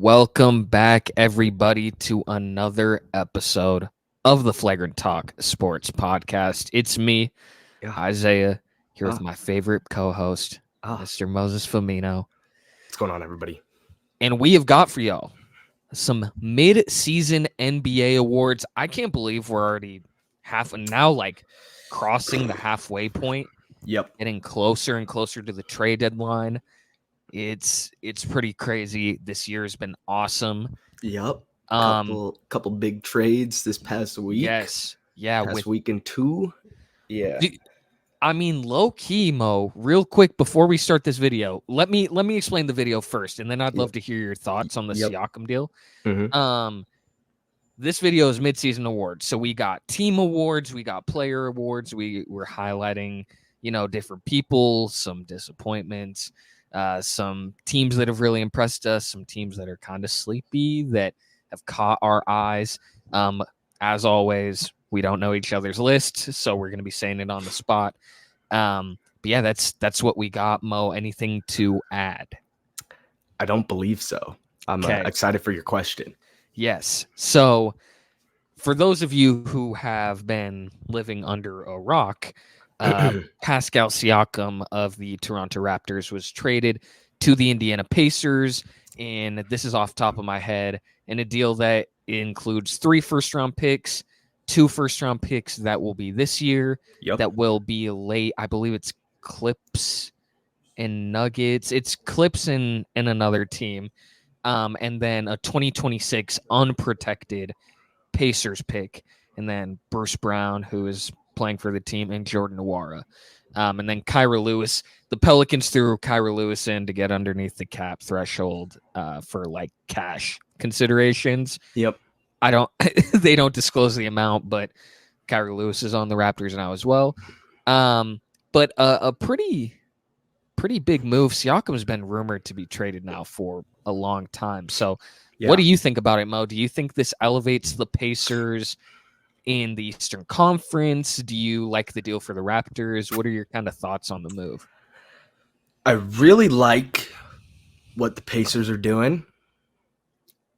Welcome back, everybody, to another episode of the Flagrant Talk Sports Podcast. It's me, Isaiah, here with my favorite co-host, Mr. Moses Firmino. What's going on, everybody? And we have got for y'all some mid-season NBA awards. I can't believe we're already crossing the halfway point. Yep. Getting closer and closer to the trade deadline. It's pretty crazy. This year has been awesome. Yep. Couple big trades this past week. Yes. Yeah. Past week and two. Yeah. I mean, low key, Mo, real quick before we start this video, let me explain the video first, and then I'd love to hear your thoughts on the Siakam deal. Mm-hmm. This video is midseason awards. So we got team awards, we got player awards. We're highlighting, different people, some disappointments. Some teams that have really impressed us, some teams that are kind of sleepy that have caught our eyes. As always, we don't know each other's list, so we're going to be saying it on the spot. But yeah, that's what we got. Mo, anything to add? I don't believe so. I'm excited for your question. Yes. So for those of you who have been living under a rock, Pascal Siakam of the Toronto Raptors was traded to the Indiana Pacers, and this is off the top of my head, in a deal that includes 3 first-round picks, 2 first-round picks that will be this year, that will be late. I believe it's Clips and Nuggets. It's Clips and another team, and then a 2026 unprotected Pacers pick, and then Bruce Brown, who is playing for the team, and Jordan Nwora. And then Kyra Lewis. The Pelicans threw Kyra Lewis in to get underneath the cap threshold for cash considerations. Yep. They don't disclose the amount, but Kyra Lewis is on the Raptors now as well. But a pretty big move. Siakam has been rumored to be traded now for a long time. So what do you think about it, Mo? Do you think this elevates the Pacers in the Eastern Conference? Do you like the deal for the Raptors? What are your kind of thoughts on the move? I really like what the Pacers are doing.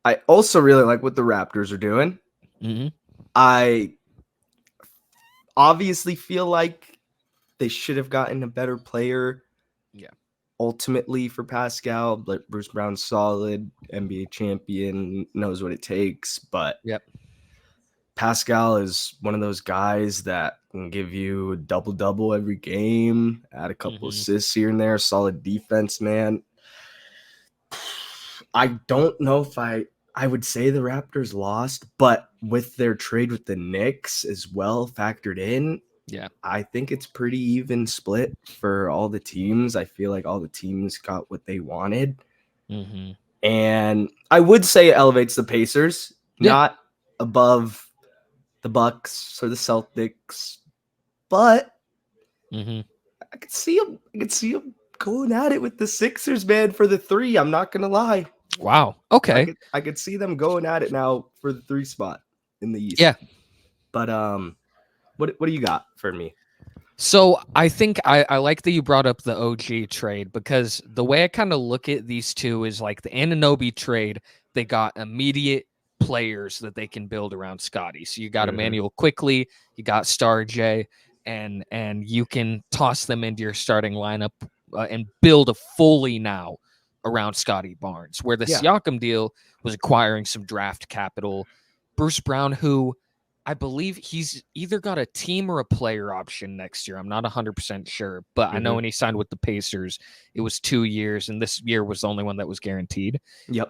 I also really like what the Raptors are doing. Mm-hmm. I obviously feel like they should have gotten a better player. Yeah. Ultimately for Pascal, but Bruce Brown's solid, NBA champion, knows what it takes. But Pascal is one of those guys that can give you a double-double every game, add a couple assists here and there, solid defense, man. I don't know if I would say the Raptors lost, but with their trade with the Knicks as well factored in, I think it's pretty even split for all the teams. I feel like all the teams got what they wanted. Mm-hmm. And I would say it elevates the Pacers, not above the Bucks or the Celtics, but I could see them going at it with the Sixers, man, for the 3. I'm not gonna lie. Wow. Okay. I could see them going at it now for the 3 spot in the East. Yeah. But what do you got for me? So I think I like that you brought up the OG trade, because the way I kind of look at these two is like the Anunoby trade. They got immediate players that they can build around Scotty. So you got Emmanuel Quickly, you got Star J, and you can toss them into your starting lineup and build a fully now around Scotty Barnes. Where the Siakam deal was acquiring some draft capital. Bruce Brown, who I believe he's either got a team or a player option next year. I'm not 100% sure, but I know when he signed with the Pacers, it was 2 years, and this year was the only one that was guaranteed. Yep.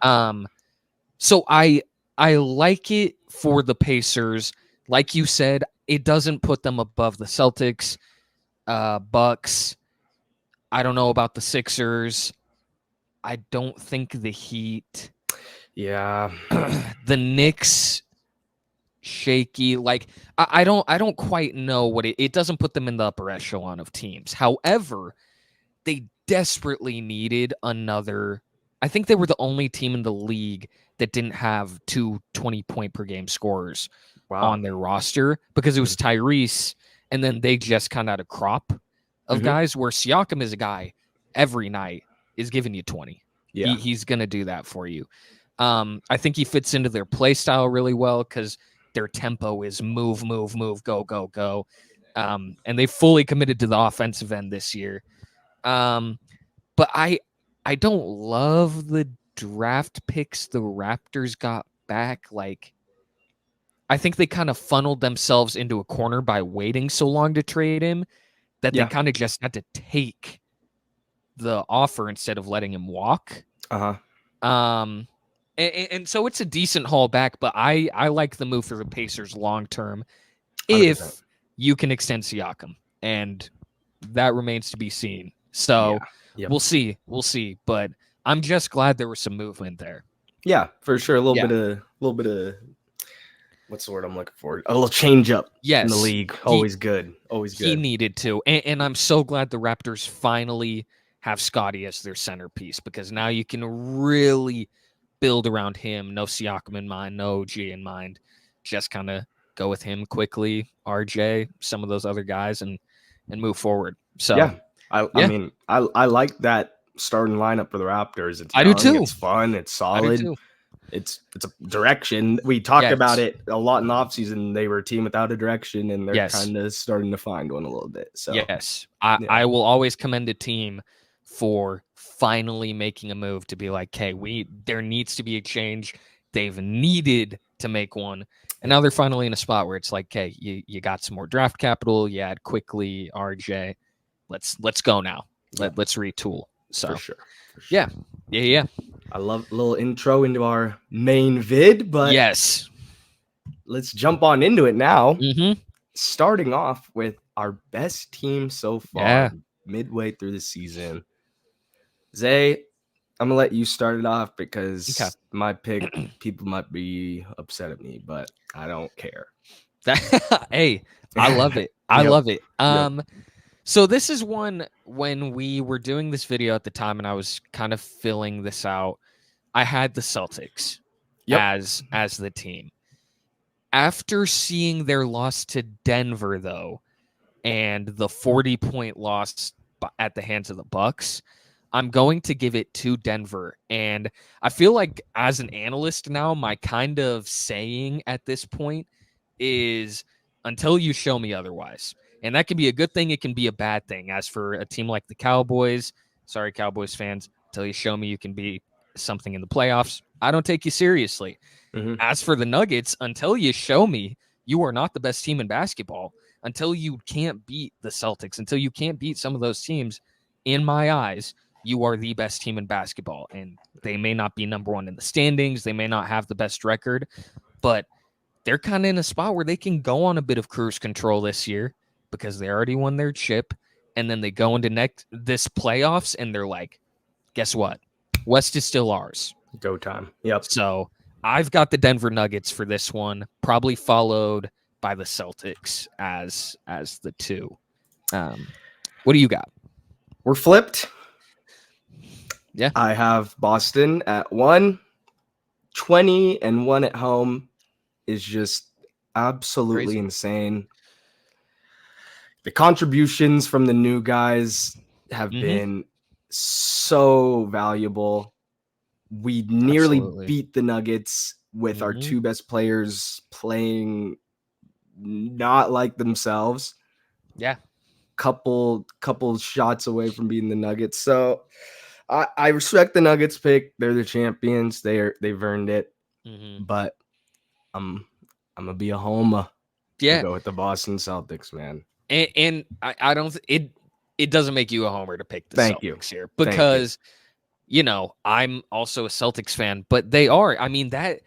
So I like it for the Pacers. Like you said, it doesn't put them above the Celtics, Bucks. I don't know about the Sixers. I don't think the Heat. Yeah. The Knicks, shaky. I don't quite know what it doesn't put them in the upper echelon of teams. However, they desperately needed another. I think they were the only team in the league that didn't have 2 20-point per game scorers on their roster, because it was Tyrese, and then they just kind of had a crop of guys, where Siakam is a guy every night is giving you 20. Yeah. He's going to do that for you. I think he fits into their play style really well because their tempo is move, move, move, go, go, go. And they fully committed to the offensive end this year. But I don't love the draft picks the Raptors got back. Like, I think they kind of funneled themselves into a corner by waiting so long to trade him that they kind of just had to take the offer instead of letting him walk. And so it's a decent haul back, but I like the move for the Pacers long term if 100%. you can extend Siakam, and that remains to be seen. So we'll see, but I'm just glad there was some movement there. Yeah, for sure. A little bit of what's the word I'm looking for? A little change up in the league. Always good. He needed to. And I'm so glad the Raptors finally have Scottie as their centerpiece, because now you can really build around him. No Siakam in mind, no G in mind. Just kind of go with him quickly, RJ, some of those other guys, and move forward. So I mean, I like that starting lineup for the Raptors. It's I do too. It's fun. It's solid. It's a direction. We talked about it a lot in the offseason. They were a team without a direction, and they're kind of starting to find one a little bit. So I will always commend a team for finally making a move to be like, hey, there needs to be a change. They've needed to make one, and now they're finally in a spot where it's like, hey, you got some more draft capital. You add quickly, RJ. Let's go now. Let's retool. So for sure. Yeah. I love a little intro into our main vid, but let's jump on into it now. Starting off with our best team so far, midway through the season. Zay, I'm gonna let you start it off because my pick, people might be upset at me, but I don't care. Hey, I love it. I love it. So this is one, when we were doing this video at the time and I was kind of filling this out, I had the Celtics as the team. After seeing their loss to Denver, though, and the 40-point loss at the hands of the Bucks, I'm going to give it to Denver. And I feel like as an analyst now, my kind of saying at this point is until you show me otherwise. And that can be a good thing. It can be a bad thing. As for a team like the Cowboys, sorry, Cowboys fans, until you show me you can be something in the playoffs, I don't take you seriously. As for the Nuggets, until you show me you are not the best team in basketball, until you can't beat the Celtics, until you can't beat some of those teams, in my eyes, you are the best team in basketball. And they may not be number one in the standings. They may not have the best record, but they're kind of in a spot where they can go on a bit of cruise control this year because they already won their chip. And then they go into this playoffs and they're like, guess what? West is still ours. Go time. Yep. So I've got the Denver Nuggets for this one, probably followed by the Celtics as the two. What do you got? We're flipped. Yeah. I have Boston at 1. 20-1 at home is just absolutely insane. The contributions from the new guys have been so valuable. We nearly beat the Nuggets with our two best players playing not like themselves. Yeah. Couple shots away from beating the Nuggets. So I respect the Nuggets pick. They're the champions. They've earned it. But I'm gonna be a homer. Yeah. Go with the Boston Celtics, man. And I don't it doesn't make you a homer to pick the Celtics here, because you know, I'm also a Celtics fan, but they are, I mean, that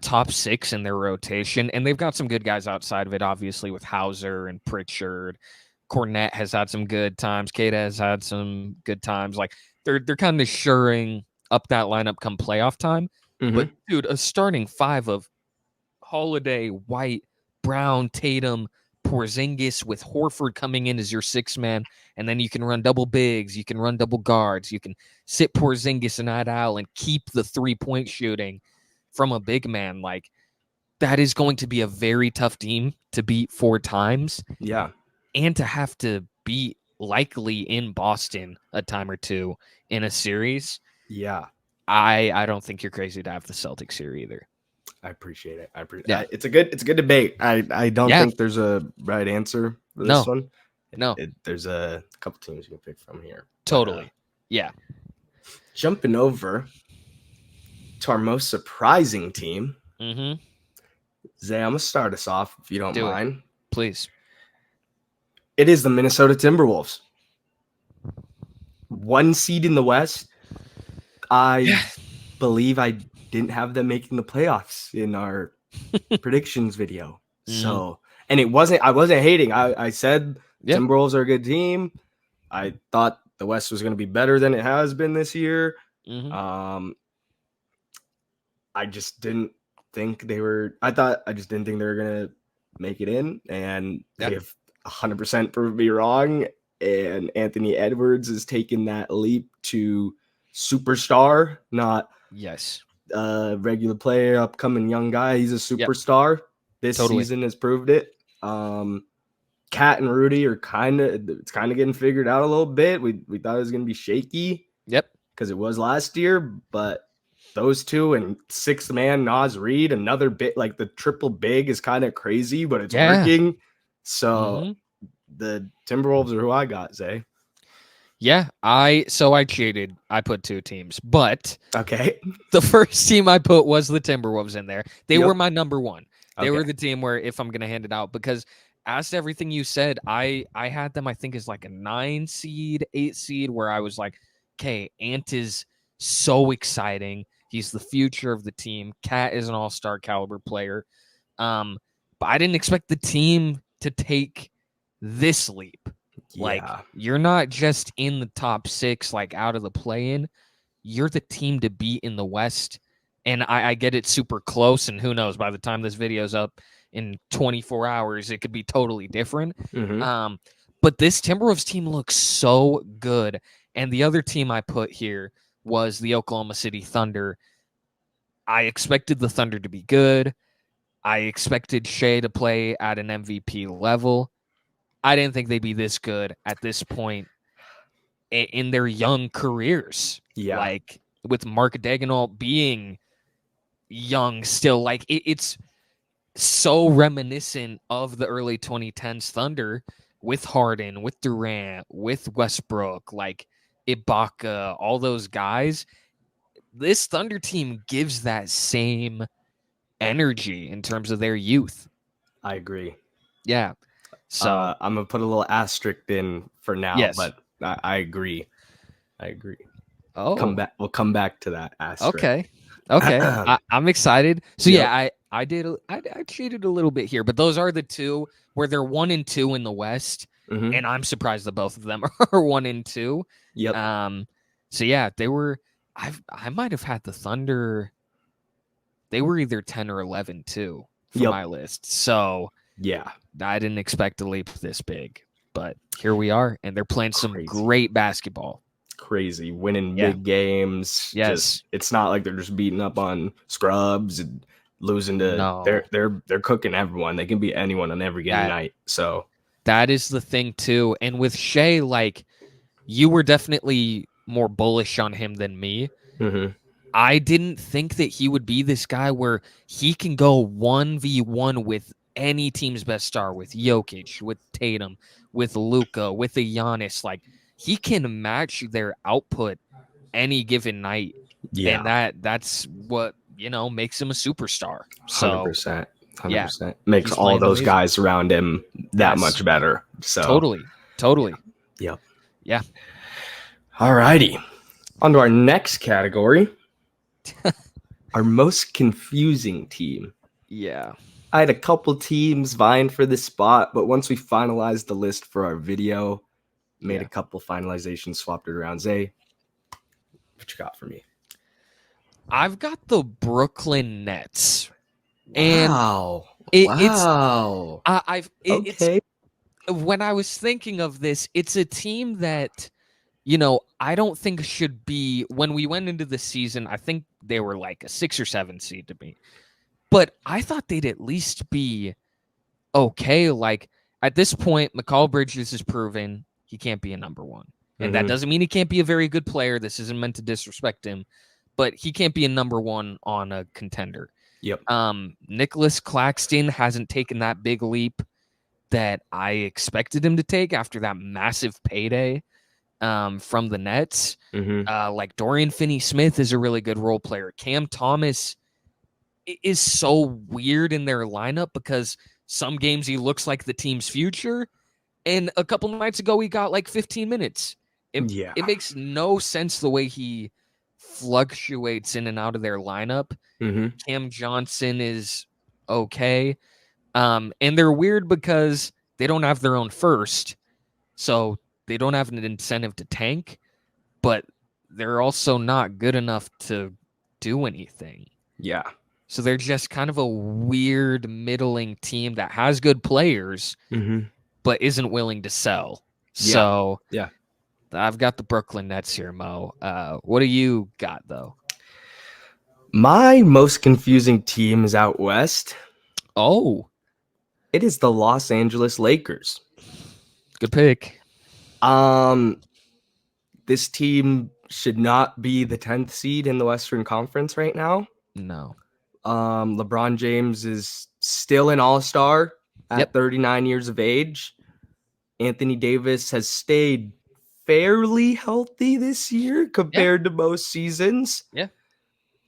top six in their rotation, and they've got some good guys outside of it, obviously, with Hauser and Pritchard. Cornette has had some good times. Kata has had some good times. Like, they're kind of shoring up that lineup come playoff time. But, dude, a starting five of Holiday, White, Brown, Tatum, Porzingis, with Horford coming in as your sixth man, and then you can run double bigs, you can run double guards, you can sit Porzingis and Idal and keep the 3-point shooting from a big man. Like, that is going to be a very tough team to beat 4 times. Yeah. And to have to beat likely in Boston a time or two in a series. Yeah. I don't think you're crazy to have the Celtics here either. I appreciate it. Yeah. It's a good debate. I don't think there's a right answer for this one. No. There's a couple teams you can pick from here. Totally. But, jumping over to our most surprising team. Mm-hmm. Zay, I'm gonna start us off if you don't mind. Please. It is the Minnesota Timberwolves. 1 seed in the West. I believe I didn't have them making the playoffs in our predictions video. So, and I wasn't hating. I said Timberwolves are a good team. I thought the West was going to be better than it has been this year. Mm-hmm. I just didn't think they were. I just didn't think they were going to make it in, and they have 100% proved me wrong. And Anthony Edwards has taken that leap to superstar, not regular player, upcoming young guy. He's a superstar. This season has proved it. Cat and Rudy are kind of getting figured out a little bit. We thought it was going to be shaky. Because it was last year, but those two and sixth man Naz Reid, another bit like the triple big is kind of crazy, but it's working. So the Timberwolves are who I got, Zay. Yeah, I cheated. I put 2 teams, but the first team I put was the Timberwolves in there. They were my number 1. They were the team where, if I'm going to hand it out, because as to everything you said, I had them, I think, as like a 9 seed, 8 seed, where I was like, okay, Ant is so exciting. He's the future of the team. Cat is an all-star caliber player. But I didn't expect the team to take this leap. Like, you're not just in the top 6, like out of the play-in. You're the team to beat in the West. And I get it super close, and who knows, by the time this video's up in 24 hours, it could be totally different. But this Timberwolves team looks so good. And the other team I put here was the Oklahoma City Thunder. I expected the Thunder to be good. I expected Shea to play at an MVP level. I didn't think they'd be this good at this point in their young careers. Like, with Mark Daigneault being young still, like it's so reminiscent of the early 2010s Thunder with Harden, with Durant, with Westbrook, like Ibaka, all those guys. This Thunder team gives that same energy in terms of their youth. I agree. Yeah. So I'm gonna put a little asterisk in for now, but I agree. Oh, we'll come back to that asterisk. Okay. I'm excited. So I cheated a little bit here, but those are the two where they're 1 and 2 in the West, and I'm surprised that both of them are 1 and 2. So yeah, they were. I might have had the Thunder. They were either 10 or 11 too for my list. So I didn't expect a leap this big, but here we are, and they're playing some great basketball. Crazy, winning big games. It's not like they're just beating up on scrubs and losing to. They're cooking everyone. They can beat anyone on every game night. So that is the thing too. And with Shea, like, you were definitely more bullish on him than me. I didn't think that he would be this guy where he can go 1v1 with any team's best star, with Jokic, with Tatum, with Luka, with a Giannis. Like, he can match their output any given night. And that's what, makes him a superstar. So 100%. Makes all those guys around him that much better. So Totally. Yep. Yeah. All righty. On to our next category. Our most confusing team. Yeah. I had a couple teams vying for this spot, but once we finalized the list for our video, made a couple finalizations, swapped it around. Zay, what you got for me? I've got the Brooklyn Nets. Wow. It's when I was thinking of this, it's a team that, I don't think should be, when we went into the season, I think they were like a 6 or 7 seed to me. But I thought they'd at least be okay. Like, at this point, Mikal Bridges has proven he can't be a number 1. And that doesn't mean he can't be a very good player. This isn't meant to disrespect him. but he can't be a number one on a contender. Yep. Nicholas Claxton hasn't taken that big leap that I expected him to take after that massive payday from the Nets. Like Dorian Finney-Smith is a really good role player. Cam Thomas is so weird in their lineup because some games he looks like the team's future, and a couple nights ago he got like 15 minutes. It makes no sense the way he fluctuates in and out of their lineup. Cam Johnson is okay. And they're weird because they don't have their own first, so they don't have an incentive to tank, but they're also not good enough to do anything. Yeah. So they're just kind of a weird middling team that has good players, but isn't willing to sell. So yeah, I've got the Brooklyn Nets here, Mo. What do you got, though? My most confusing team is out west. Oh. It is the Los Angeles Lakers. Good pick. This team should not be the 10th seed in the Western Conference right now. No. LeBron James is still an all-star at 39 years of age. Anthony Davis has stayed fairly healthy this year compared to most seasons. Yeah.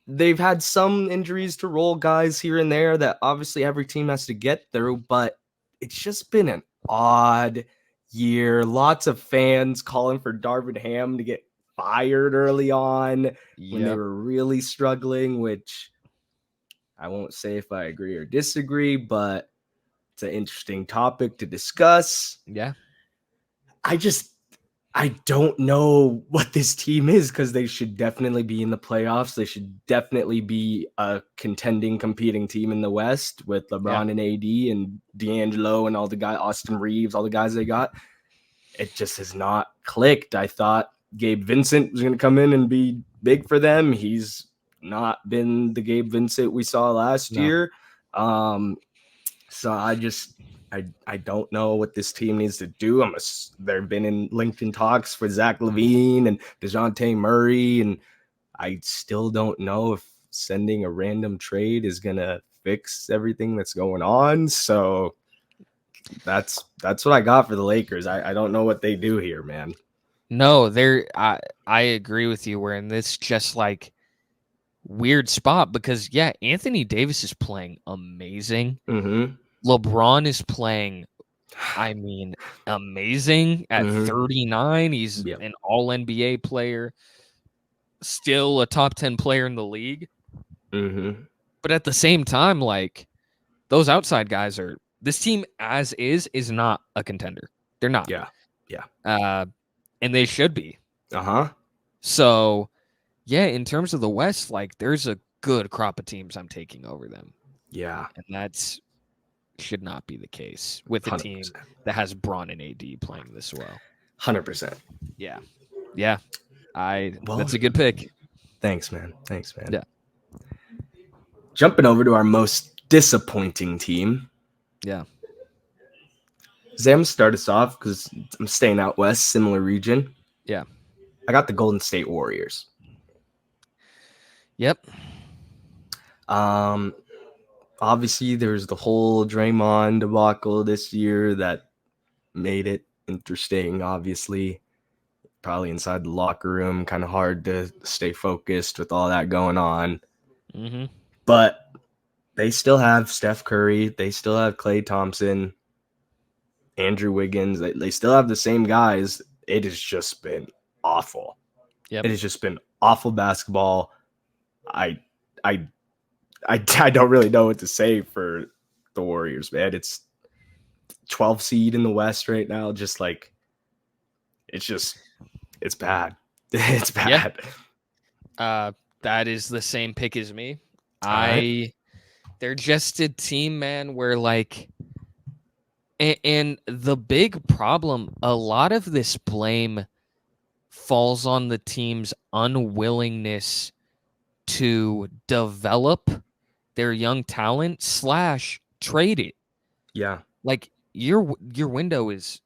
They've had some injuries to role guys here and there that obviously every team has to get through, but it's just been an odd year. Lots of fans calling for Darvin Ham to get fired early on when they were really struggling, which I won't say if I agree or disagree, but it's an interesting topic to discuss. Yeah. I don't know what this team is, because they should definitely be in the playoffs. They should definitely be a competing team in the West with LeBron and AD and D'Angelo and all the guys, Austin Reeves, all the guys they got. It just has not clicked. I thought Gabe Vincent was going to come in and be big for them. He's not been the Gabe Vincent we saw last year. So I don't know what this team needs to do. They've been in LinkedIn talks for Zach LaVine and DeJounte Murray, and I still don't know if sending a random trade is going to fix everything that's going on. So that's what I got for the Lakers. I don't know what they do here, man. No, I agree with you. We're in this just like weird spot because Anthony Davis is playing amazing. LeBron is playing, amazing at 39. He's an all NBA player, still a top 10 player in the league. But at the same time, like, those outside guys this team as is not a contender. They're not. And they should be. So, in terms of the West, like, there's a good crop of teams I'm taking over them. Yeah. And that's should not be the case with a 100%. Team that has Bron and AD playing this well. 100%. Yeah. That's a good pick. Thanks, man. Yeah. Jumping over to our most disappointing team. Yeah. Zam, start us off because I'm staying out west, similar region. Yeah. I got the Golden State Warriors. Yep. Obviously, there's the whole Draymond debacle this year that made it interesting, obviously. Probably inside the locker room, kind of hard to stay focused with all that going on. But they still have Steph Curry. They still have Klay Thompson, Andrew Wiggins. They still have the same guys. It has just been awful. Yep. It has just been awful basketball. I don't really know what to say for the Warriors, man. It's 12 seed in the West right now. Just like, it's bad. It's bad. Yeah. That is the same pick as me. They're just a team, man, where like, and the big problem, a lot of this blame falls on the team's unwillingness to develop their young talent / trade it. Yeah. Like your window is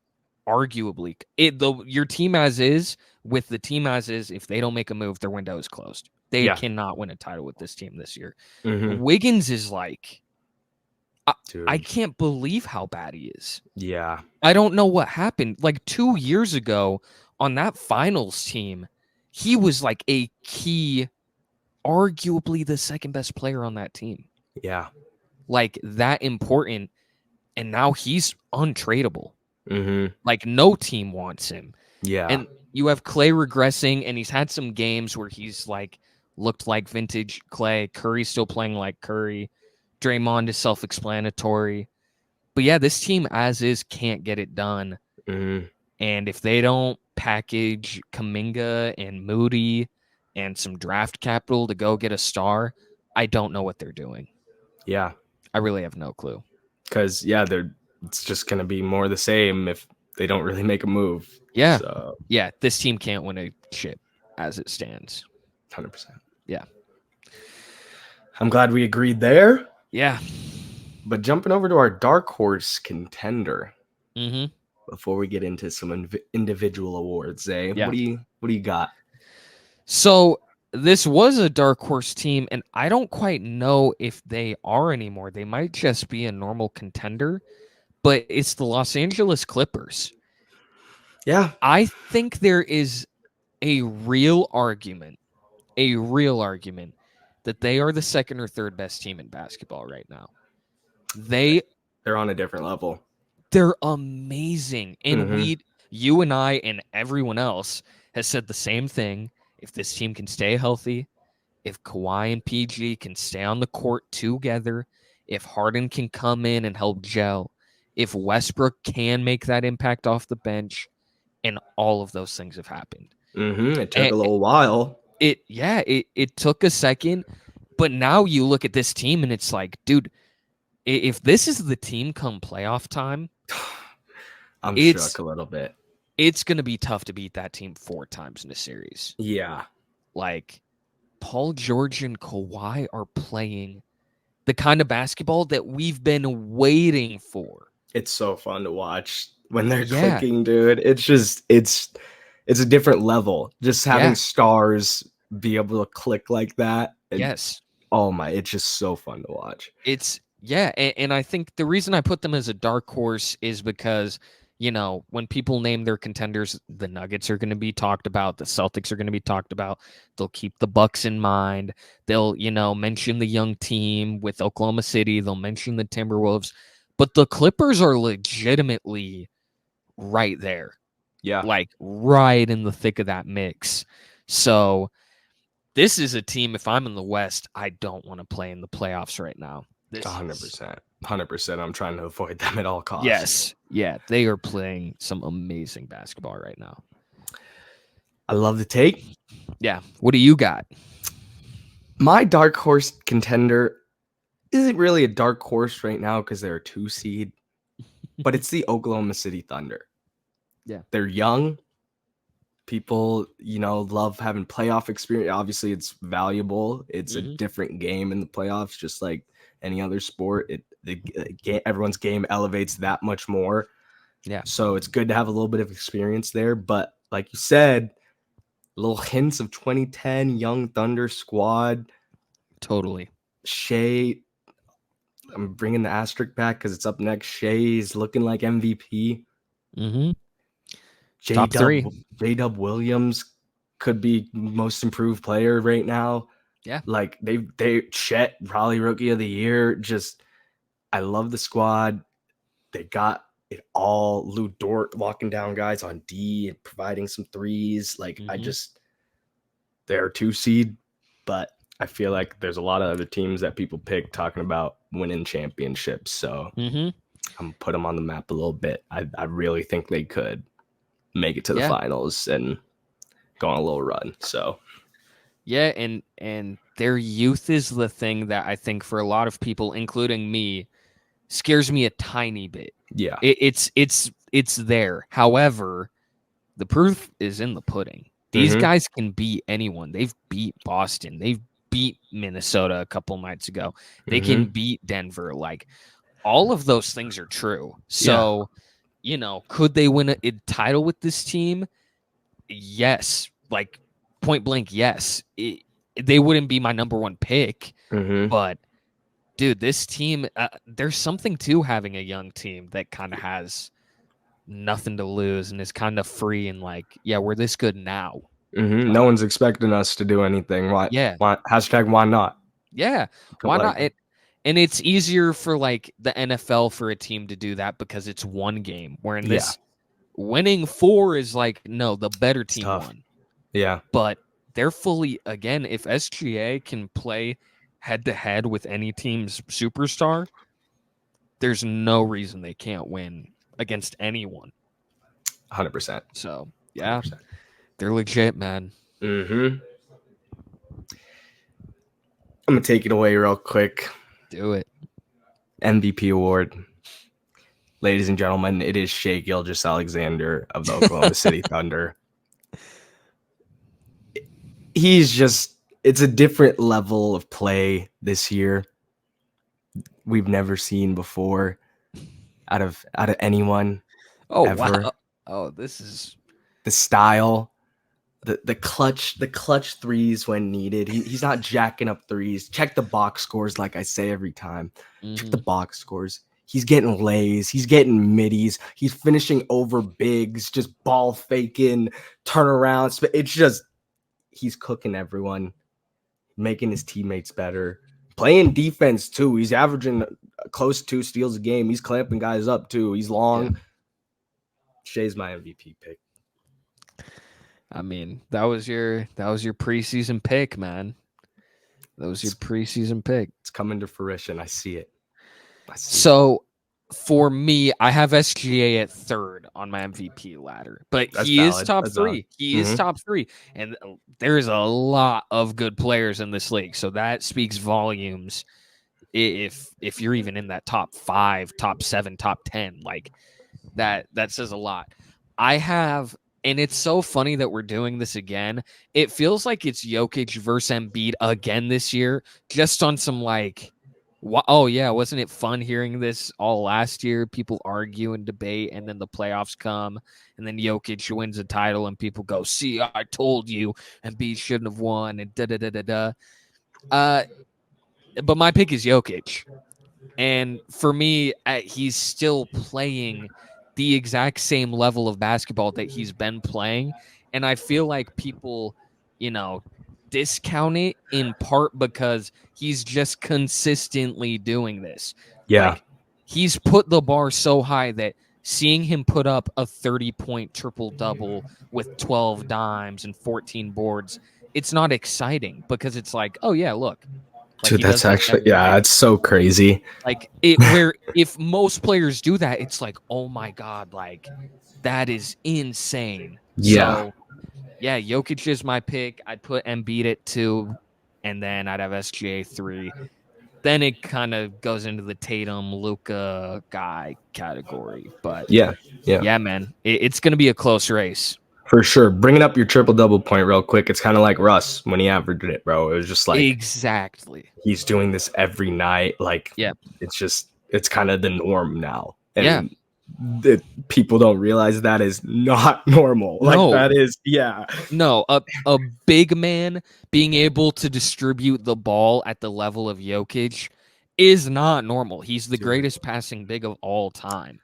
arguably your team as is with the team as is. If they don't make a move, their window is closed. They cannot win a title with this team this year. Mm-hmm. Wiggins is like, I Dude. can't believe how bad he is. Yeah. I don't know what happened. Like 2 years ago on that finals team, he was like a key, arguably the second best player on that team. Yeah. Like that important. And now he's untradeable. Mm-hmm. Like no team wants him. Yeah. And you have Clay regressing, and he's had some games where he's like looked like vintage Clay. Curry's still playing like Curry. Draymond is self-explanatory. But yeah, this team as is can't get it done. Mm-hmm. And if they don't package Kuminga and Moody and some draft capital to go get a star, I don't know what they're doing. Yeah. I really have no clue. Because, it's just going to be more the same if they don't really make a move. Yeah. So. Yeah, this team can't win a chip as it stands. 100%. Yeah. I'm glad we agreed there. Yeah. But jumping over to our dark horse contender. Mm-hmm. Before we get into some individual awards, Yeah. What do you got? So this was a dark horse team, and I don't quite know if they are anymore. They might just be a normal contender, but it's the Los Angeles Clippers. Yeah. I think there is a real argument that they are the second or third best team in basketball right now. They're on a different level. They're amazing. And you and I and everyone else has said the same thing. If this team can stay healthy, if Kawhi and PG can stay on the court together, if Harden can come in and help gel, if Westbrook can make that impact off the bench, and all of those things have happened. It took a little while. It took a second, but now you look at this team and it's like, dude, if this is the team come playoff time, I'm shook a little bit. It's going to be tough to beat that team 4 times in a series. Yeah. Like, Paul George and Kawhi are playing the kind of basketball that we've been waiting for. It's so fun to watch when they're clicking, dude. It's just, it's a different level. Just having stars be able to click like that. Yes. Oh my, it's just so fun to watch. And I think the reason I put them as a dark horse is because, you know, when people name their contenders, the Nuggets are going to be talked about. The Celtics are going to be talked about. They'll keep the Bucks in mind. They'll, mention the young team with Oklahoma City. They'll mention the Timberwolves. But the Clippers are legitimately right there. Yeah. Like right in the thick of that mix. So this is a team, if I'm in the West, I don't want to play in the playoffs right now. 100%. 100%. I'm trying to avoid them at all costs. Yes. Yeah. They are playing some amazing basketball right now. I love the take. Yeah. What do you got? My dark horse contender isn't really a dark horse right now because they're a 2 seed, but it's the Oklahoma City Thunder. Yeah. They're young. People, love having playoff experience. Obviously, it's valuable. It's a different game in the playoffs, just like any other sport. Everyone's game elevates that much more. Yeah. So it's good to have a little bit of experience there. But like you said, little hints of 2010 young Thunder squad. Totally. Shea, I'm bringing the asterisk back because it's up next. Shea's looking like MVP. Top 3. J-Dub Williams could be most improved player right now. Yeah. Like they Chet, probably rookie of the year. Just, I love the squad. They got it all. Lou Dort locking down guys on D and providing some threes. Like they're a 2 seed, but I feel like there's a lot of other teams that people pick talking about winning championships. So I'm gonna put them on the map a little bit. I really think they could make it to the finals and go on a little run. So yeah, and their youth is the thing that I think for a lot of people, including me, scares me a tiny bit. Yeah. It's there. However, the proof is in the pudding. These guys can beat anyone. They've beat Boston. They've beat Minnesota a couple nights ago. They can beat Denver. Like, all of those things are true. So, could they win a title with this team? Yes. Like, point blank, yes. they wouldn't be my number one pick. Mm-hmm. But dude, this team, there's something to having a young team that kind of has nothing to lose and is kind of free and like, yeah, we're this good now. Mm-hmm. No one's expecting us to do anything. Why? Yeah. Why? Why not? Yeah. Why not? And it's easier for like the NFL for a team to do that because it's one game. Where in this, winning 4 is like, no, the better team won. Yeah. But they're fully, again, if SGA can play head to head with any team's superstar, there's no reason they can't win against anyone. 100%. So, yeah, 100%. They're legit, man. Mm-hmm. I'm going to take it away real quick. Do it. MVP award. Ladies and gentlemen, it is Shai Gilgeous-Alexander of the Oklahoma City Thunder. He's just, it's a different level of play this year we've never seen before out of anyone. Oh, ever. Wow. Oh, this is the style, the clutch threes when needed. He's not jacking up threes. Check the box scores, like I say every time. Mm-hmm. Check the box scores. He's getting lays. He's getting middies. He's finishing over bigs, just ball faking, turnarounds. It's just, he's cooking everyone, making his teammates better, playing defense too. He's averaging close to 2 steals a game. He's clamping guys up too. He's long. Yeah. Shai's my MVP pick. I mean, that was your preseason pick, man. That was your preseason pick. It's coming to fruition. I see it. So for me, I have SGA at 3rd on my MVP ladder, but he is top 3. He is top 3, and there's a lot of good players in this league. So that speaks volumes. If you're even in that top 5, top 7, top 10, like that says a lot. I have, and it's so funny that we're doing this again. It feels like it's Jokic versus Embiid again this year, just on some like, oh yeah, wasn't it fun hearing this all last year? People argue and debate, and then the playoffs come, and then Jokic wins a title, and people go, "See, I told you, Embiid shouldn't have won," and da da da da da. But my pick is Jokic, and for me, he's still playing the exact same level of basketball that he's been playing, and I feel like people, discount it in part because he's just consistently doing this. Yeah. Like, he's put the bar so high that seeing him put up a 30-point triple-double with 12 dimes and 14 boards, it's not exciting because it's like, oh, yeah, look. Like, dude, that's actually, yeah, it's so crazy. Like, where if most players do that, it's like, oh, my God, like, that is insane. Yeah. So, yeah, Jokic is my pick. I'd put Embiid at 2, and then I'd have SGA 3. Then it kind of goes into the Tatum, Luka guy category. But yeah, man, it's going to be a close race. For sure. Bringing up your triple-double point real quick, it's kind of like Russ when he averaged it, bro. It was just like, exactly. He's doing this every night. Like, yeah, it's kind of the norm now. And people don't realize that is not normal. Like, that is, No, a big man being able to distribute the ball at the level of Jokic is not normal. He's the greatest passing big of all time.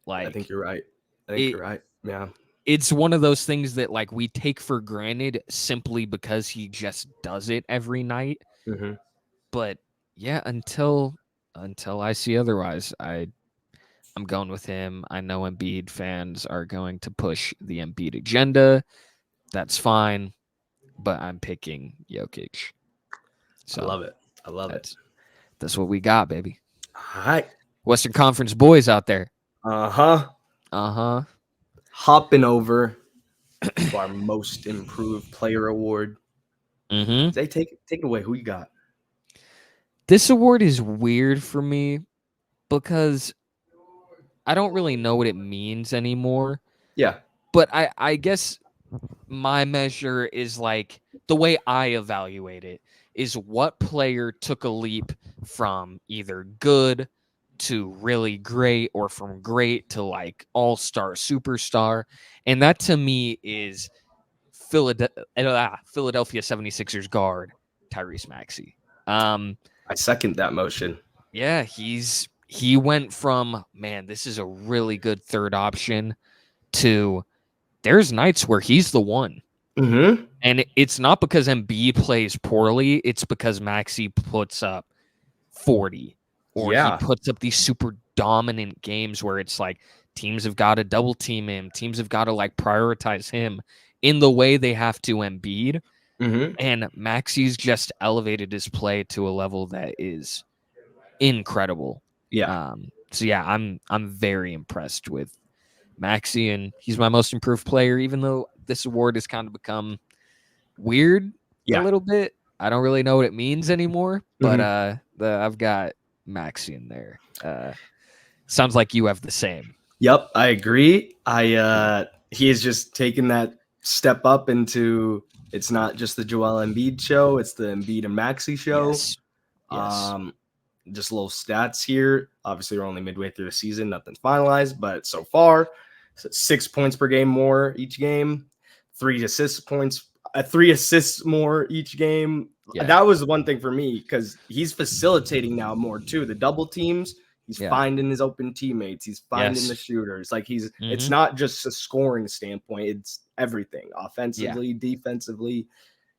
Like, I think you're right. You're right. Yeah. It's one of those things that, like, we take for granted simply because he just does it every night. Mm-hmm. But yeah, until I see otherwise, I'm going with him. I know Embiid fans are going to push the Embiid agenda. That's fine, but I'm picking Jokic. So I love it. I love it. That's what we got, baby. All right. Western Conference boys out there. Uh-huh. Uh-huh. Hopping over to our most improved player award. Mm-hmm. Zay, take it away. Who you got? This award is weird for me because I don't really know what it means anymore. Yeah. But I guess my measure is like the way I evaluate it is what player took a leap from either good to really great or from great to like all-star superstar. And that to me is Philadelphia 76ers guard Tyrese Maxey. I second that motion. Yeah, he went from, man, this is a really good third option to there's nights where he's the one. Mm-hmm. And it's not because Embiid plays poorly. It's because Maxey puts up 40 or he puts up these super dominant games where it's like teams have got to double team him. Teams have got to like prioritize him in the way they have to Embiid. Mm-hmm. And Maxey's just elevated his play to a level that is incredible. Yeah. So yeah, I'm very impressed with Maxey, and he's my most improved player, even though this award has kind of become weird a little bit. I don't really know what it means anymore, but I've got Maxey in there. Sounds like you have the same. Yep, I agree. He has just taken that step up into, it's not just the Joel Embiid show, it's the Embiid and Maxey show. Yes. Just little stats here. Obviously, we're only midway through the season, nothing's finalized, but so far, 6 points per game more each game, 3 assists more each game. Yeah. That was one thing for me because he's facilitating now more too. The double teams, he's finding his open teammates, he's finding the shooters. Like it's not just a scoring standpoint, it's everything. Offensively, defensively,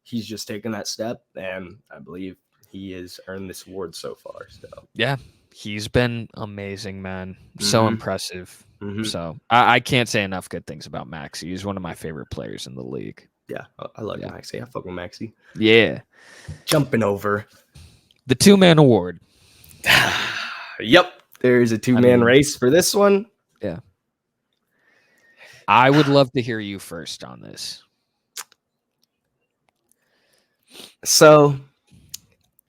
he's just taking that step, and I believe he has earned this award so far. So yeah, he's been amazing, man. So impressive. So I can't say enough good things about Maxey. He's one of my favorite players in the league. Yeah, I love Maxey. I fuck with Maxey. Yeah. Jumping over the 2-man award. Yep, there's a 2-man race for this one. Yeah. I would love to hear you first on this. So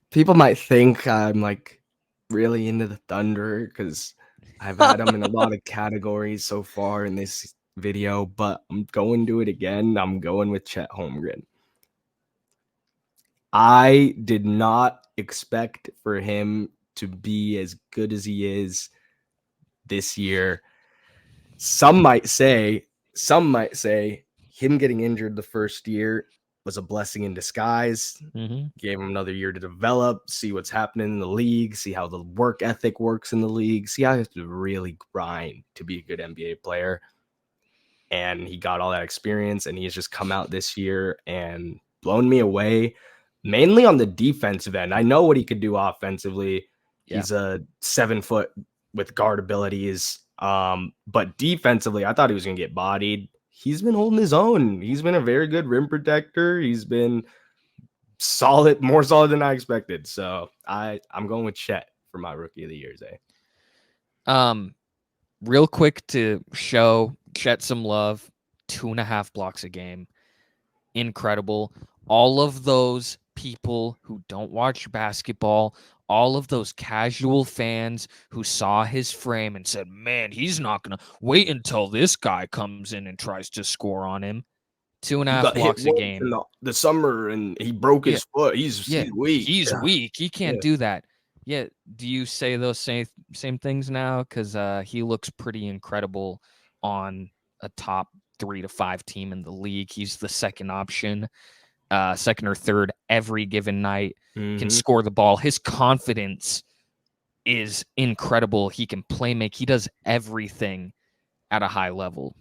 people might think I'm like really into the Thunder because I've had them in a lot of categories so far in this video, but I'm going to it again. I'm going with Chet Holmgren. I did not expect for him to be as good as he is this year. Some might say him getting injured the first year was a blessing in disguise. Gave him another year to develop, see what's happening in the league, see how the work ethic works in the league, see how you have to really grind to be a good NBA player. And he got all that experience, and he has just come out this year and blown me away, mainly on the defensive end. I know what he could do offensively. Yeah. He's a 7 foot with guard abilities. But defensively, I thought he was going to get bodied. He's been holding his own. He's been a very good rim protector. He's been solid, more solid than I expected. So I'm going with Chet for my rookie of the year, Zay. Real quick to show Chet some love, 2.5 blocks a game. Incredible. All of those people who don't watch basketball, all of those casual fans who saw his frame and said, man, he's not going to wait until this guy comes in and tries to score on him. 2.5 blocks a game. In the summer, and he broke his foot. He's weak. He's weak. He can't do that. Yeah. Do you say those same things now? Because he looks pretty incredible on a top 3 to 5 team in the league. He's the second option, second or third every given night. Can score the ball. His confidence is incredible. He can play make. He does everything at a high level.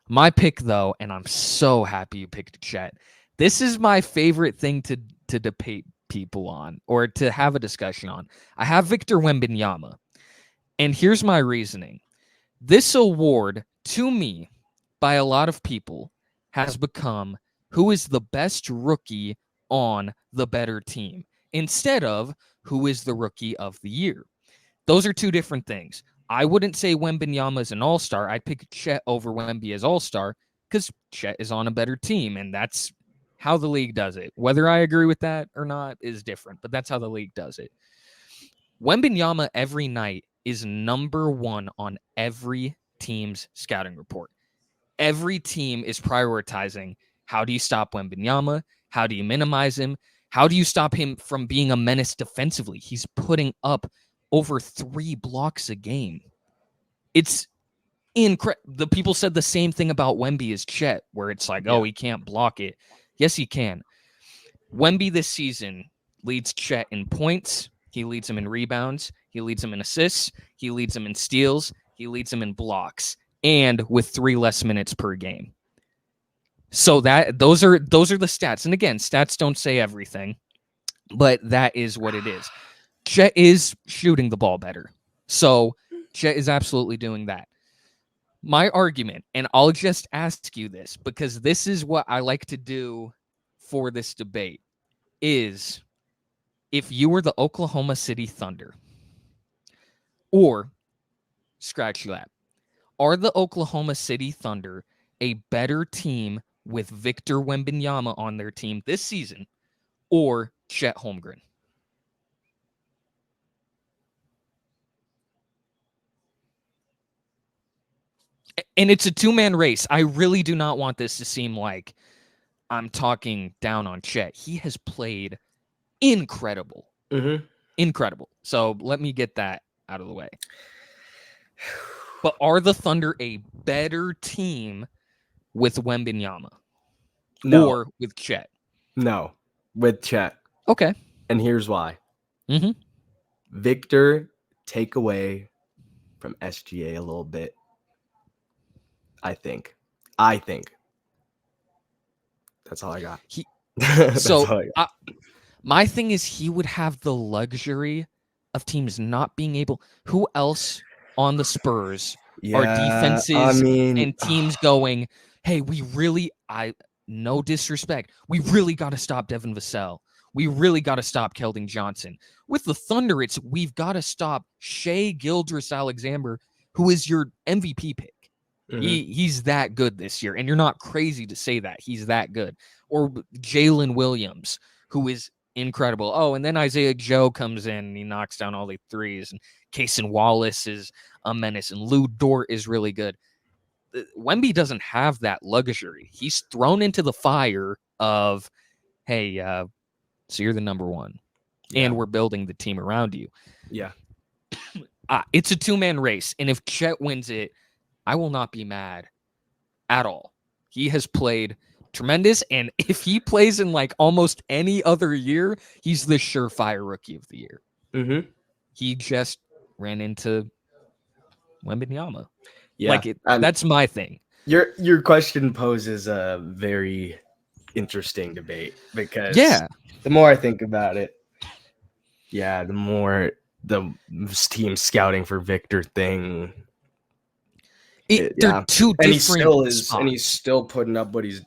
My pick, though, and I'm so happy you picked Chet. This is my favorite thing to debate people on or to have a discussion on. I have Victor Wembanyama, and here's my reasoning. This award, to me, by a lot of people, has become who is the best rookie on the better team instead of who is the rookie of the year. Those are two different things. I wouldn't say Wembanyama is an all-star. I'd pick Chet over Wemby as all-star because Chet is on a better team, and that's how the league does it. Whether I agree with that or not is different, but that's how the league does it. Wembanyama every night is number 1 on every team's scouting report. Every team is prioritizing how do you stop Wembanyama? How do you minimize him? How do you stop him from being a menace defensively? He's putting up over 3 blocks a game. It's incredible. The people said the same thing about Wemby as Chet, where it's like, oh, he can't block it. Yes, he can. Wemby this season leads Chet in points. He leads him in rebounds. He leads him in assists. He leads him in steals. He leads him in blocks, and with 3 less minutes per game. So those are the stats. And again, stats don't say everything, but that is what it is. Chet is shooting the ball better. So Chet is absolutely doing that. My argument, and I'll just ask you this because this is what I like to do for this debate, is if you were the Oklahoma City Thunder, or scratch that, are the Oklahoma City Thunder a better team with Victor Wembanyama on their team this season or Chet Holmgren? And it's a 2-man race. I really do not want this to seem like I'm talking down on Chet. He has played incredible. Mm-hmm. Incredible. So let me get that out of the way. But are the Thunder a better team with Wembanyama? No. Or with Chet? No, with Chet. Okay. And here's why. Mm-hmm. Victor, take away from SGA a little bit. I think. That's all I got. My thing is he would have the luxury of teams not being able. Who else on the Spurs are defenses and teams going, hey, no disrespect, we really got to stop Devin Vassell. We really got to stop Keldon Johnson. With the Thunder, we've got to stop Shai Gilgeous-Alexander, who is your MVP pick. Mm-hmm. He's that good this year, and you're not crazy to say that. He's that good. Or Jalen Williams, who is incredible. Oh, and then Isaiah Joe comes in, and he knocks down all the threes, and Cason Wallace is a menace, and Lou Dort is really good. Wemby doesn't have that luxury. He's thrown into the fire of, hey, so you're the number one, and we're building the team around you. Yeah. It's a 2-man race, and if Chet wins it, I will not be mad at all. He has played tremendous, and if he plays in like almost any other year, he's the surefire rookie of the year. Mm-hmm. He just ran into Wembanyama. Yeah, that's my thing. Your question poses a very interesting debate because the more I think about it, the more the team scouting for Victor thing. They're two different spots. And he's still putting up what he's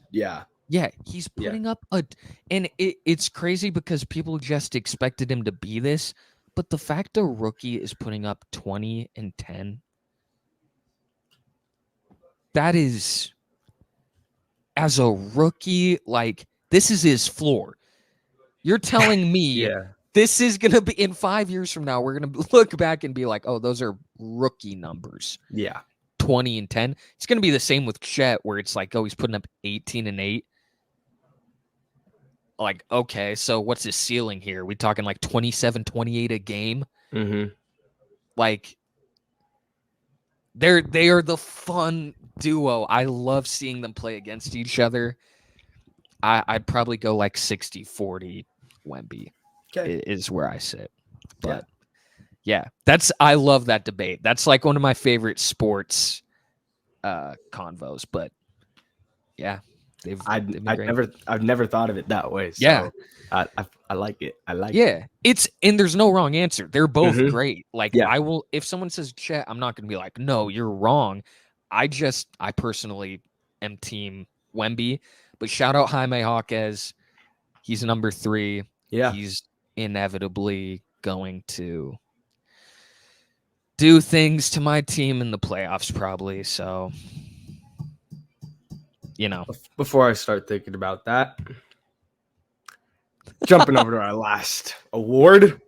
he's putting up and it's crazy because people just expected him to be this, but the fact a rookie is putting up 20 and 10, that is, as a rookie, like, this is his floor. You're telling me this is gonna be in 5 years from now, we're gonna look back and be like, oh, those are rookie numbers. 20 and 10. It's going to be the same with Chet, where it's like, oh, he's putting up 18 and 8. Like, okay, so what's his ceiling here? We talking like 27, 28 a game? Mm-hmm. Like, they are the fun duo. I love seeing them play against each other. I'd probably go like 60-40 Wemby is where I sit. But I love that debate. That's like one of my favorite sports convos. But I've never thought of it that way. So I like it. And there's no wrong answer. They're both great. Like, I will, if someone says Chet, I'm not gonna be like, no, you're wrong. I personally am team Wemby. But shout out Jaime Jaquez. He's number 3. He's inevitably going to do things to my team in the playoffs, probably. So, Before I start thinking about that, jumping over to our last award.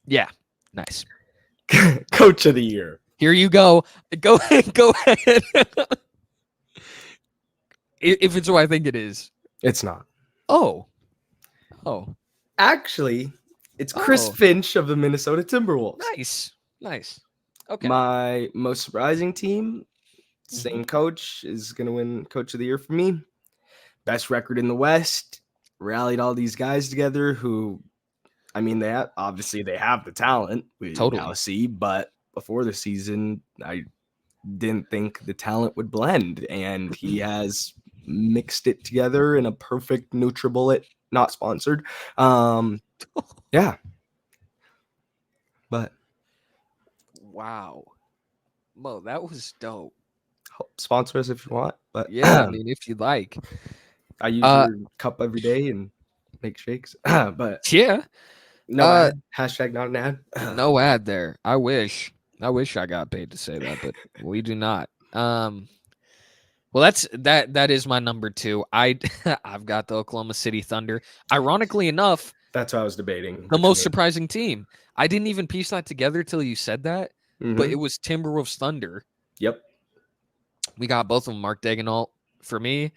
Yeah, nice. Coach of the Year. Here you go. Go ahead. If it's what I think it is. It's not. Oh. Actually, it's Chris Finch of the Minnesota Timberwolves. Nice. Okay. My most surprising team, same coach, is going to win Coach of the Year for me. Best record in the West. rallied all these guys together who, I mean, they have the talent we now see, but before the season, I didn't think the talent would blend, and he has mixed it together in a perfect NutriBullet, not sponsored. Yeah. But wow. Mo, that was dope. Sponsor us if you want. But yeah, I mean, if you'd like. I use your cup every day and make shakes. But yeah. No ad. Hashtag not an ad. No ad there. I wish I got paid to say that, but we do not. Well, that is my number 2. I've got the Oklahoma City Thunder. Ironically enough, that's what I was debating. The most surprising team. I didn't even piece that together till you said that, but it was Timberwolves Thunder. Yep. We got both of them. Mark Daigneault, for me,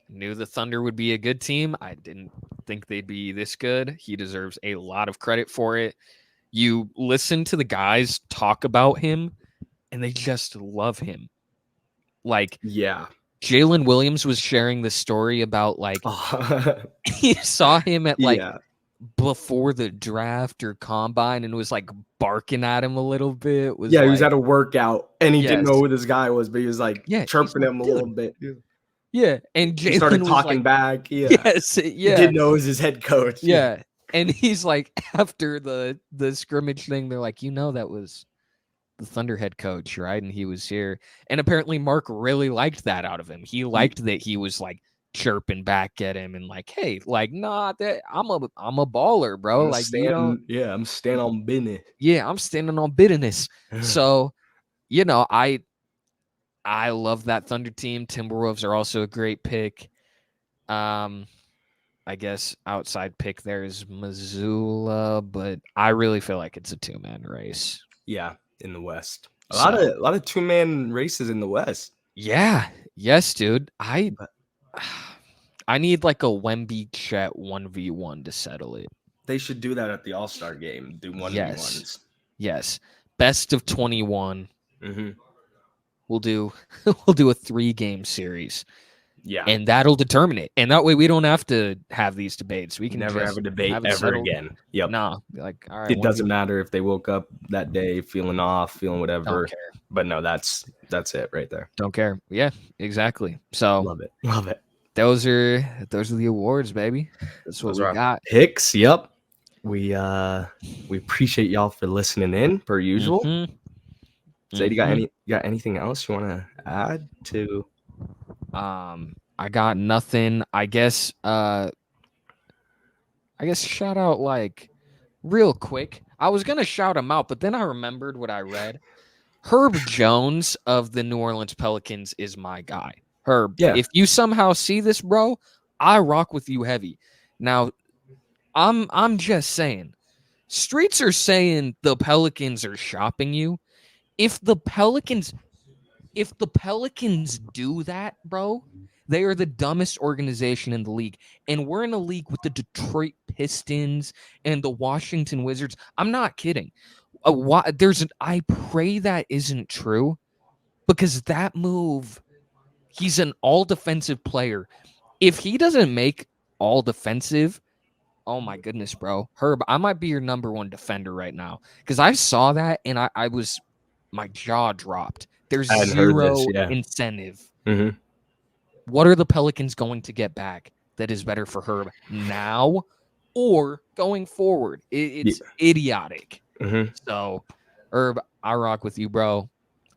knew the Thunder would be a good team. I didn't think they'd be this good. He deserves a lot of credit for it. You listen to the guys talk about him, and they just love him. Like, yeah. Jalen Williams was sharing the story about, like, he saw him at, like, before the draft or combine and was, like, barking at him a little bit. He was at a workout, and he didn't know who this guy was, but he was, like, chirping him a little bit. Yeah, and Jalen started talking back. Yes, He didn't know it was his head coach. Yeah, and he's like, after the scrimmage thing, they're like, that was the Thunder head coach, right? And he was here. And apparently Mark really liked that out of him. He liked that he was, like, chirping back at him and like, hey, like, nah, that I'm a baller, bro. Like, you don't. Yeah, I'm standing on business. Yeah, I'm standing on business. So, I love that Thunder team. Timberwolves are also a great pick. I guess outside pick there is Missoula, but I really feel like it's a 2-man race. Yeah, in the West. A lot of 2-man races in the West. Yeah. Yes, dude. I need like a Wemby Chet 1v1 to settle it. They should do that at the All-Star game. Do 1v1s. Yes. Best of 21. Mm-hmm. We'll do a 3-game series. Yeah. And that'll determine it. And that way we don't have to have these debates. We can never have a debate ever again. Yep. No. Like, all right. It doesn't matter if they woke up that day feeling off, feeling whatever. Don't care. But no, that's it right there. Don't care. Yeah, exactly. So love it. Love it. Those are the awards, baby. That's what we got. Picks. Yep. We appreciate y'all for listening in per usual. Mm-hmm. Zay, you got anything else you want to add to? I got nothing. I guess shout out, like, real quick. I was gonna shout him out, but then I remembered what I read. Herb Jones of the New Orleans Pelicans is my guy. Herb, if you somehow see this, bro, I rock with you heavy. Now, I'm just saying, streets are saying the Pelicans are shopping you. If the Pelicans do that, bro, they are the dumbest organization in the league. And we're in a league with the Detroit Pistons and the Washington Wizards. I'm not kidding. I pray that isn't true, because that move, he's an all-defensive player. If he doesn't make all-defensive, oh my goodness, bro. Herb, I might be your number 1 defender right now, because I saw that and my jaw dropped. There's zero incentive. Mm-hmm. What are the Pelicans going to get back that is better for Herb now or going forward? It's idiotic. Mm-hmm. So, Herb, I rock with you, bro.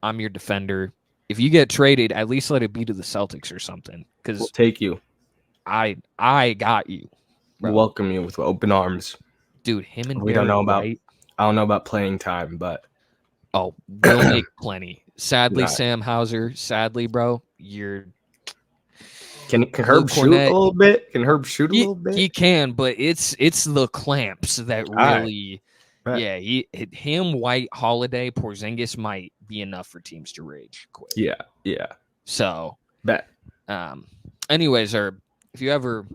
I'm your defender. If you get traded, at least let it be to the Celtics or something. Because we'll take you. I got you. Bro. Welcome you with open arms, dude. Him and we don't know about. I don't know about playing time, but we'll make plenty. Sadly, Sam Hauser. Sadly, bro, you're. Can Herb shoot a little bit? Can Herb shoot a little bit? He can, but it's the clamps that really. Right. Yeah, him, White, Holiday, Porzingis might be enough for teams to rage quick. Yeah. So, bet. Anyways, Herb, if you ever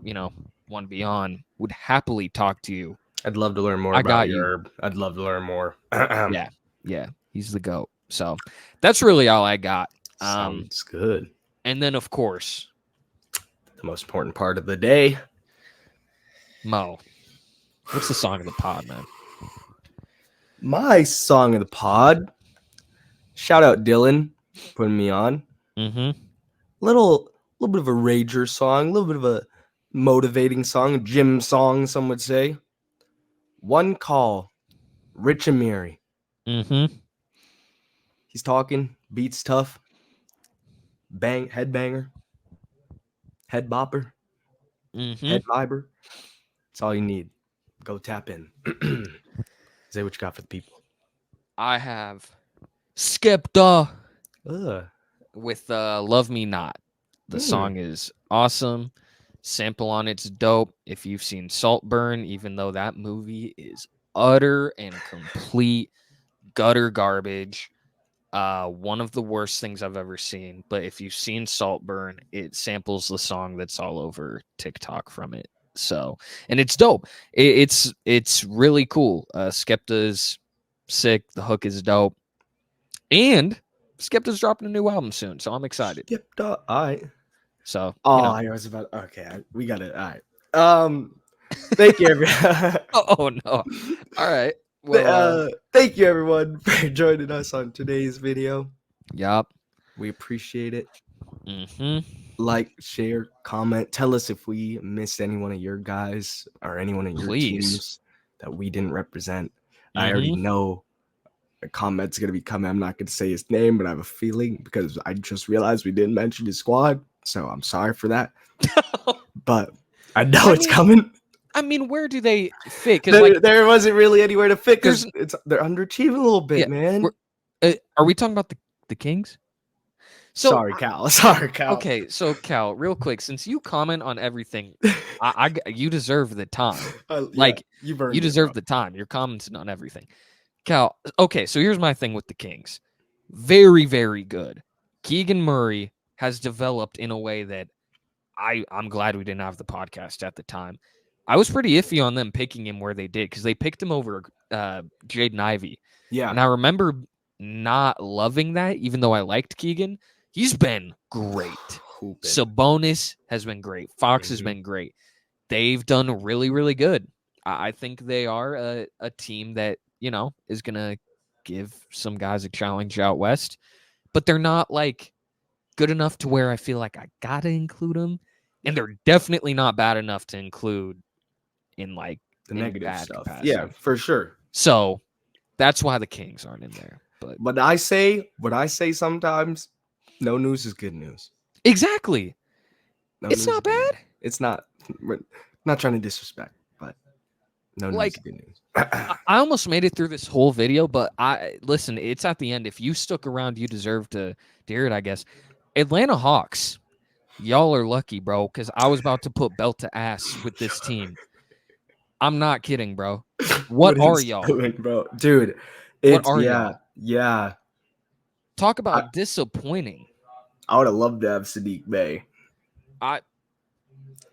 want to be on, would happily talk to you. I'd love to learn more about you, Herb. I'd love to learn more. Yeah, he's the GOAT. So that's really all I got. Sounds good. And then, of course, the most important part of the day. Mo, what's the song of the pod, man? My song of the pod. Shout out Dylan putting me on. Mm-hmm. Little bit of a rager song, a little bit of a motivating song, gym song, some would say. One Call, Rich Amiri. Mm-hmm. He's talking, beats tough, headbanger, head bopper, Mm-hmm. head viber. That's all you need. Go tap in. Say what you got for the people. I have Skepta Ugh. with Love Me Not. The song is awesome. Sample on it's dope. If you've seen Saltburn, even though that movie is utter and complete gutter garbage, one of the worst things I've ever seen. But if you've seen Saltburn, it samples the song that's all over TikTok from it. So, and it's dope. It's really cool. Skepta's sick. The hook is dope. And Skepta's dropping a new album soon, so I'm excited. Skepta. All right. So, I was about. Okay, we got it. All right. Thank you, everyone. Oh no! All right. Well, thank you, everyone, for joining us on today's video. Yup. We appreciate it. Mm-hmm. Like, share, comment. Tell us if we missed any one of your guys or anyone of your teams that we didn't represent. Mm-hmm. I already know a comment's going to be coming. I'm not going to say his name, but I have a feeling because I just realized we didn't mention his squad. So I'm sorry for that. But I know it's coming. I mean, where do they fit? Because there wasn't really anywhere to fit because they're underachieving a little bit, man. Are we talking about the Kings? So, Sorry, Cal. Sorry, Cal. Okay, so Cal, real quick, since you comment on everything, you deserve the time. You deserve the time. You're commenting on everything, Cal. Okay, so here's my thing with the Kings. Very, very good. Keegan Murray has developed in a way that I'm glad we didn't have the podcast at the time. I was pretty iffy on them picking him where they did because they picked him over Jaden Ivey. Yeah, and I remember not loving that, even though I liked Keegan. He's been great. Sabonis has been great. Fox has been great. They've done really, really good. I think they are a team that, is going to give some guys a challenge out west. But they're not, good enough to where I feel like I got to include them. And they're definitely not bad enough to include in, the negative stuff. Capacity. Yeah, for sure. So that's why the Kings aren't in there. But what I say sometimes, no news is good news. Exactly. It's not bad. It's not. We're not trying to disrespect, but no news is good news. I almost made it through this whole video, but listen, it's at the end. If you stuck around, you deserve to hear it, I guess. Atlanta Hawks, y'all are lucky, bro, because I was about to put belt to ass with this team. I'm not kidding, bro. What are y'all doing, bro? Dude, y'all? Yeah. Talk about disappointing. I would have loved to have Sadiq Bey. I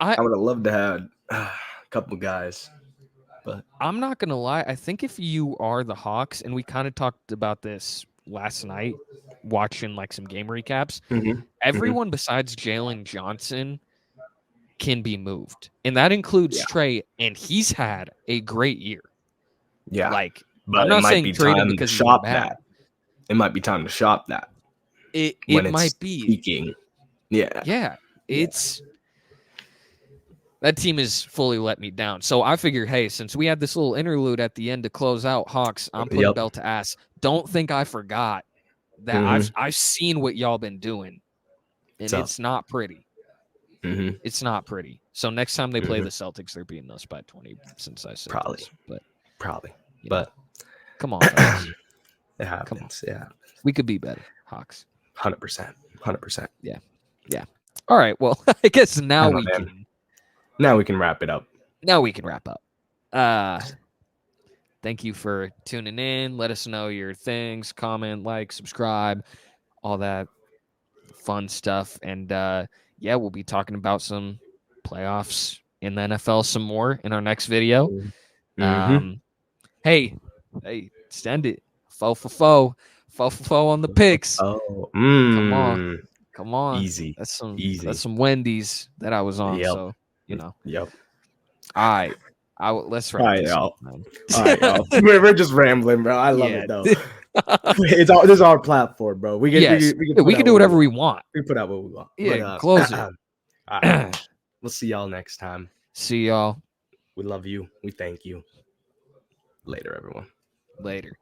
would have loved to have a couple guys. But I'm not gonna lie. I think if you are the Hawks, and we kind of talked about this last night, watching some game recaps, everyone besides Jalen Johnson can be moved, and that includes Trey, and he's had a great year. Yeah, but I'm not saying trade him because he's bad. It might be time to shop that. It might be peaking. Yeah. It's that team has fully let me down. So I figure, hey, since we had this little interlude at the end to close out Hawks, I'm putting belt to ass. Don't think I forgot that I've seen what y'all been doing, and it's not pretty. It's not pretty. So next time they play the Celtics, they're beating us by 20. Since I said probably, but come on, guys. It happens. Yeah, we could be better, Hawks. 100%. Yeah. All right. Well, I guess now we can wrap it up. Thank you for tuning in. Let us know your things, comment, subscribe, all that fun stuff. And we'll be talking about some playoffs in the NFL some more in our next video. Hey, send it. Faux on the picks. Come on. Easy. That's some Wendy's that I was on. So, Yep. All right. Let's wrap this up, man. All right, y'all. We're just rambling, bro. I love it though. This is our platform, bro. We can do whatever we want. We put out what we want. Yeah, close it. All right. We'll see y'all next time. See y'all. We love you. We thank you. Later, everyone. Later.